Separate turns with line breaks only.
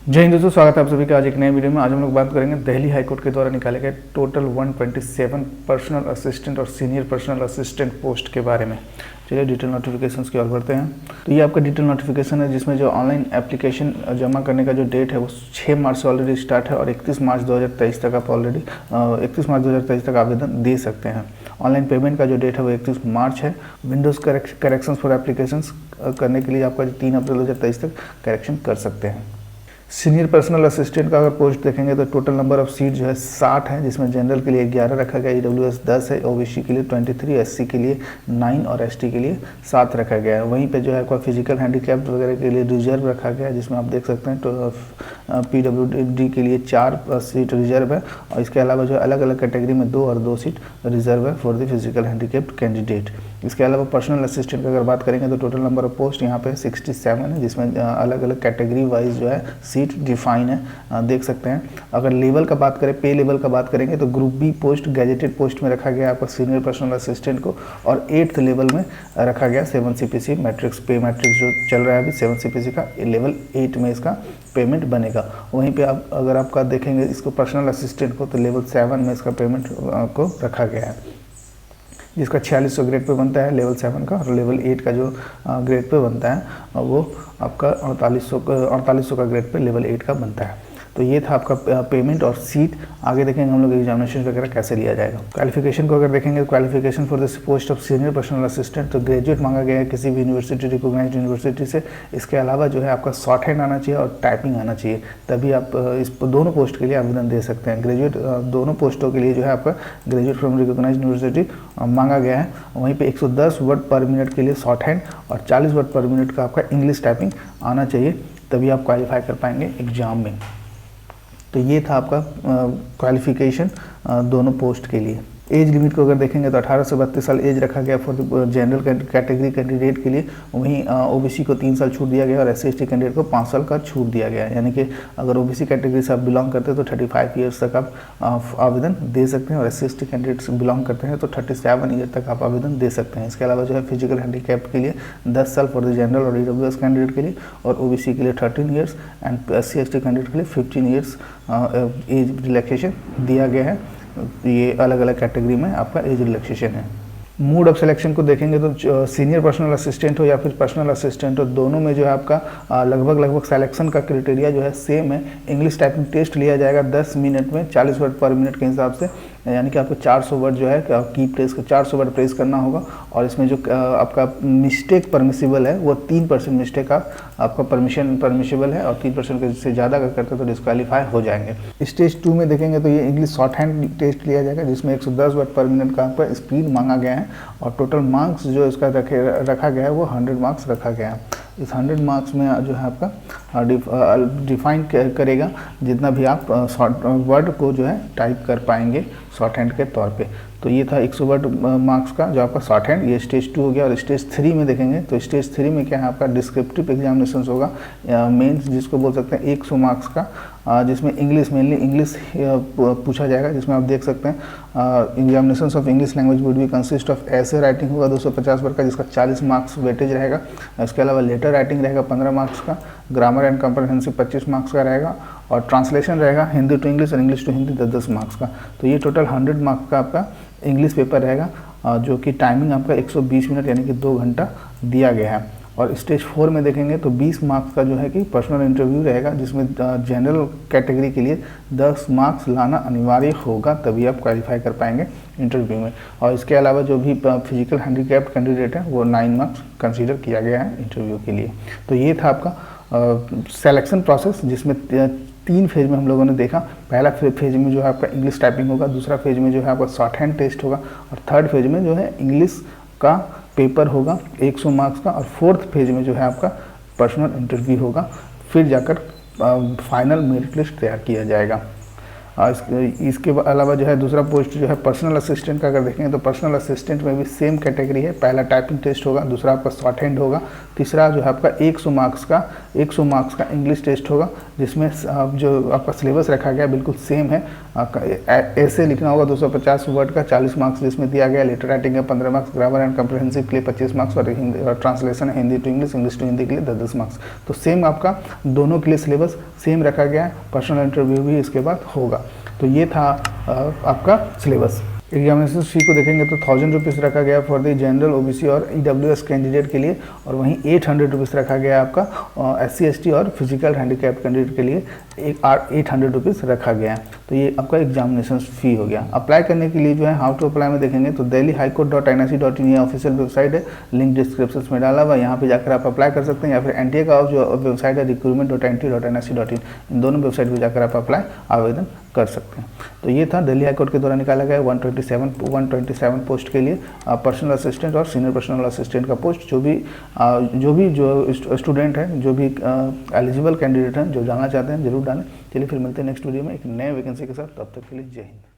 जय हिंद दोस्तों, स्वागत है आप सभी का आज एक नए वीडियो में। आज हम लोग बात करेंगे दिल्ली हाईकोर्ट के द्वारा निकाले गए टोटल 127 पर्सनल असिस्टेंट और सीनियर पर्सनल असिस्टेंट पोस्ट के बारे में। चलिए डिटेल नोटिफिकेशंस की ओर बढ़ते हैं। तो ये आपका डिटेल नोटिफिकेशन है जिसमें जो ऑनलाइन एप्लीकेशन जमा करने का जो डेट है वो 6 मार्च से ऑलरेडी स्टार्ट है और 31 मार्च 2023 तक आप ऑलरेडी 31 मार्च 2023 तक आवेदन दे सकते हैं। ऑनलाइन पेमेंट का जो डेट है वो 31 मार्च है। विंडोज़ करेक्शंस फॉर एप्लीकेशंस करने के लिए आपका 3 अप्रैल 2023 तक करेक्शन कर सकते हैं। सीनियर पर्सनल असिस्टेंट का अगर पोस्ट देखेंगे तो टोटल नंबर ऑफ सीट जो है 60 है, जिसमें जनरल के लिए 11 रखा गया, ईडब्ल्यूएस 10 है, ओबीसी के लिए 23, एससी के लिए 9 और एसटी के लिए 7 रखा गया है। वहीं पे जो है आपका फिजिकल हैंडीकैप्ड वगैरह के लिए रिजर्व रखा गया है, जिसमें आप देख सकते हैं तो पीडब्ल्यूडी के लिए 4 सीट रिजर्व है और इसके अलावा जो अलग अलग कैटेगरी में 2 और 2 सीट रिजर्व है for the physical handicapped candidate. इसके अलावा पर्सनल असिस्टेंट की अगर बात करेंगे तो टोटल नंबर ऑफ पोस्ट यहाँ पे 67 है, जिसमें अलग अलग कैटेगरी वाइज जो है सीट डिफाइन है, देख सकते हैं। अगर लेवल का बात करें, पे लेवल का बात करेंगे तो group B post gazetted post में रखा गया आपका सीनियर पर्सनल असिस्टेंट को और 8th लेवल में रखा गया 7 CPC मैट्रिक्स पे मैट्रिक्स जो चल रहा है अभी 7 CPC का लेवल 8 में इसका पेमेंट बनेगा। वहीं पे आप अगर आपका देखेंगे इसको पर्सनल असिस्टेंट को तो लेवल 7 में इसका पेमेंट को रखा गया है, जिसका 4600 ग्रेड पे बनता है लेवल 7 का, और लेवल 8 का जो ग्रेड पे बनता है वो आपका 4800 का ग्रेड पे लेवल 8 का बनता है। तो ये था आपका पेमेंट और सीट। आगे देखेंगे हम लोग एग्जामिनेशन वगैरह कैसे लिया जाएगा। क्वालिफिकेशन को अगर देखेंगे तो qualification for this post of senior personal assistant तो ग्रेजुएट मांगा गया है किसी भी यूनिवर्सिटी, रिकॉग्नाइज्ड यूनिवर्सिटी से। इसके अलावा जो है आपका शॉर्ट हैंड आना चाहिए और टाइपिंग आना चाहिए, तभी आप इस दोनों पोस्ट के लिए आवेदन दे सकते हैं। ग्रेजुएट दोनों पोस्टों के लिए जो है आपका ग्रेजुएट फ्रॉम रिकॉग्नाइज्ड यूनिवर्सिटी मांगा गया है। वहीं पर 110 वर्ड पर मिनट के लिए शॉर्ट हैंड और 40 वर्ड पर मिनट का आपका इंग्लिश टाइपिंग आना चाहिए, तभी आप क्वालिफाई कर पाएंगे एग्जाम में। तो ये था आपका क्वालिफिकेशन दोनों पोस्ट के लिए। एज लिमिट को अगर देखेंगे तो 18 से 32 साल एज रखा गया फॉर जनरल कैटेगरी कैंडिडेट के लिए। वहीं ओबीसी को 3 साल छूट दिया गया और एससी एसटी कैंडिडेट को 5 साल का छूट दिया गया है। यानी कि अगर ओबीसी कैटेगरी से आप बिलोंग करते हैं तो 35 ईयर्स तक आप आवेदन दे सकते हैं और एससी एसटी कैंडिडेट से बिलोंग करते हैं तो 37 ईयर तक आप आवेदन दे सकते हैं। इसके अलावा जो है फिजिकल हैंडीकैप्ड के लिए 10 साल फॉर द जनरल और ईडब्ल्यूएस कैंडिडेट के लिए, और ओबीसी के लिए 13 years and SC ST candidate के लिए 15 ईयर्स एज रिलैक्सेशन दिया गया है। ये अलग अलग कैटेगरी में आपका एज रिलैक्सेशन है। मोड ऑफ सिलेक्शन को देखेंगे तो सीनियर पर्सनल असिस्टेंट हो या फिर पर्सनल असिस्टेंट हो, दोनों में जो है आपका लगभग सिलेक्शन का क्राइटेरिया जो है सेम है। इंग्लिश टाइपिंग टेस्ट लिया जाएगा 10 मिनट में 40 वर्ड पर मिनट के हिसाब से, यानी कि आपको 400 वर्ड जो है की प्रेस 400 वर्ड प्रेस करना होगा। और इसमें जो आपका मिस्टेक परमिसिबल है वो 3% मिस्टेक आपका परमिशिबल है, और 3% से ज़्यादा अगर करते तो डिस्क्वालीफाई हो जाएंगे। स्टेज 2 में देखेंगे तो ये इंग्लिश शॉर्ट हैंड टेस्ट लिया जाएगा, जिसमें 110 वर्ड पर मिनट का आपका स्पीड मांगा गया है और टोटल मार्क्स जो इसका रखा गया है वो 100 मार्क्स रखा गया है। इस 100 मार्क्स में जो है आपका डिफाइन करेगा जितना भी आप शॉर्ट वर्ड को जो है टाइप कर पाएंगे शॉर्ट हैंड के तौर पे। तो ये था 100 वर्ड मार्क्स का जो आपका शॉर्ट हैंड, ये स्टेज 2 हो गया। और स्टेज 3 में देखेंगे तो स्टेज 3 में क्या है आपका डिस्क्रिप्टिव एग्जामिनेशन होगा, मेंस जिसको बोल सकते हैं 100 मार्क्स का, जिसमें इंग्लिश मेनली इंग्लिश पूछा जाएगा, जिसमें आप देख सकते हैं examinations of English language would be consist of ऐसे राइटिंग होगा 250 वर्ड का, जिसका 40 मार्क्स वेटेज रहेगा। इसके अलावा लेटर राइटिंग रहेगा 15 मार्क्स का, ग्रामर एंड कॉम्प्रहेंसिव 25 मार्क्स का रहेगा, और ट्रांसलेशन रहेगा हिंदी टू इंग्लिश और इंग्लिश टू हिंदी 10-10 मार्क्स का। तो ये टोटल 100 मार्क्स का आपका इंग्लिश पेपर रहेगा, जो कि टाइमिंग आपका 120 मिनट यानी कि 2 घंटा दिया गया है। और स्टेज 4 में देखेंगे तो 20 मार्क्स का जो है कि पर्सनल इंटरव्यू रहेगा, जिसमें जनरल कैटेगरी के लिए 10 मार्क्स लाना अनिवार्य होगा, तभी आप क्वालिफाई कर पाएंगे इंटरव्यू में। और इसके अलावा जो भी फिजिकल हैंडीकैप्ड कैंडिडेट है वो 9 मार्क्स कंसीडर किया गया है इंटरव्यू के लिए। तो ये था आपका सेलेक्शन प्रोसेस, जिसमें 3 फेज में हम लोगों ने देखा। पहला फेज में जो है आपका इंग्लिश टाइपिंग होगा, दूसरा फेज में जो है आपका शॉर्ट हैंड टेस्ट होगा, और थर्ड फेज में जो है इंग्लिश का पेपर होगा 100 मार्क्स का, और 4th फेज में जो है आपका पर्सनल इंटरव्यू होगा। फिर जाकर फाइनल मेरिट लिस्ट तैयार किया जाएगा। इसके अलावा जो है दूसरा पोस्ट जो है पर्सनल असिस्टेंट का अगर देखेंगे तो पर्सनल असिस्टेंट में भी सेम कैटेगरी है। पहला टाइपिंग टेस्ट होगा, दूसरा आपका शॉर्ट हैंड होगा, तीसरा जो है आपका 100 मार्क्स का इंग्लिश टेस्ट होगा, जिसमें जो आपका सिलेबस रखा गया बिल्कुल सेम है। ऐसे लिखना होगा 250 वर्ड का, 40 मार्क्स जिसमें दिया गया, लेटर राइटिंग है 15 मार्क्स, ग्रामर एंड कम्प्रहेंसिव के लिए 25 मार्क्स और ट्रांसलेशन है Hindi to English to Hindi के लिए 10-10 मार्क्स। तो सेम आपका दोनों के लिए सिलेबस सेम रखा गया है। पर्सनल इंटरव्यू भी इसके बाद होगा। तो ये था आपका सिलेबस। एग्जामिनेशन फी को देखेंगे तो 1000 रुपीज़ रखा गया फॉर द जनरल ओबीसी और ईडब्ल्यूएस कैंडिडेट के लिए, और वहीं 800 रुपीज़ रखा गया आपका SC/ST और फिजिकल हैंडीकैप कैंडिडेट के लिए 800 रुपीज़ रखा गया है। तो ये आपका एग्जामिनेशन फ़ी हो गया। अप्लाई करने के लिए जो है हाउ टू अप्लाई में देखेंगे तो delhihighcourt.nic.in ये ऑफिशियल वेबसाइट है, लिंक डिस्क्रिप्शन में डाला हुआ, यहाँ पे जाकर आप अप्लाई कर सकते हैं, या फिर NTA का जो वेबसाइट है recruitment.nt.nic.in, इन दोनों वेबसाइट पर जाकर आप आवेदन कर सकते हैं। तो ये था दिल्ली हाईकोर्ट के द्वारा निकाला गया 127 पोस्ट के लिए पर्सनल असिस्टेंट और सीनियर पर्सनल असिस्टेंट का पोस्ट। जो स्टूडेंट हैं, जो भी एलिजिबल कैंडिडेट हैं, जो जाना चाहते हैं जरूर डालें। चलिए फिर मिलते हैं नेक्स्ट वीडियो में एक नए वैकेंसी के साथ। तब तक के लिए जय हिंद।